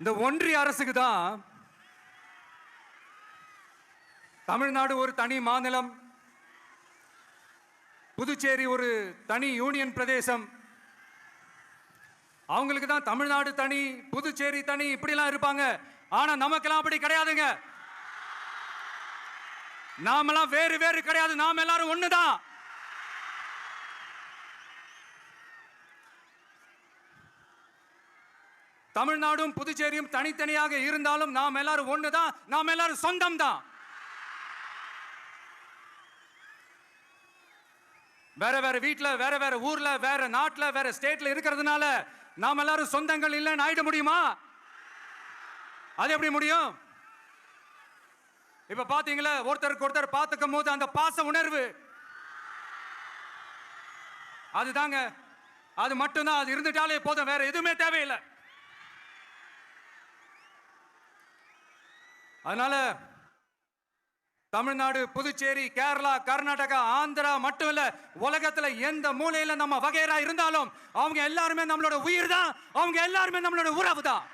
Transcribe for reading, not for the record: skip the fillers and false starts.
இந்த ஒன்றிய அரசுக்கு தான் தமிழ்நாடு ஒரு தனி மாநிலம், புதுச்சேரி ஒரு தனி யூனியன் பிரதேசம். அவங்களுக்கு தான் தமிழ்நாடு தனி, புதுச்சேரி தனி, இப்படிலாம் இருப்பாங்க. ஆனா நமக்கெல்லாம் அப்படி கிடையாதுங்க. நாமெல்லாம் வேறு வேறு கிடையாது. நாம எல்லாரும் ஒண்ணுதான். தமிழ்நாடும் புதுச்சேரியும் தனித்தனியாக இருந்தாலும் நாம் எல்லாரும் ஒண்ணுதான். நாம் எல்லாரும் சொந்தம் தான். வேற வேற வீட்ல, வேற வேற ஊர்ல, வேற நாட்டுல, வேற ஸ்டேட்ல இருக்கிறதுனால நாம் எல்லாரும் சொந்தங்கள் இல்லைன்னு ஆயிட முடியுமா? அது எப்படி முடியும்? இப்ப பாத்தீங்களா, ஒருத்தருக்கு ஒருத்தர் பார்த்துக்கும் போது அந்த பாச உணர்வு, அதுதாங்க, அது மட்டும்தான். அது இருந்துட்டாலே போதும், வேற எதுவுமே தேவையில்லை. அதனால தமிழ்நாடு, புதுச்சேரி, கேரளா, கர்நாடகா, ஆந்திரா மட்டும் இல்ல, உலகத்துல எந்த மூலையில நம்ம வகைரா இருந்தாலும் அவங்க எல்லாருமே நம்மளோட உயிர் தான். அவங்க எல்லாருமே நம்மளோட உறவு தான்.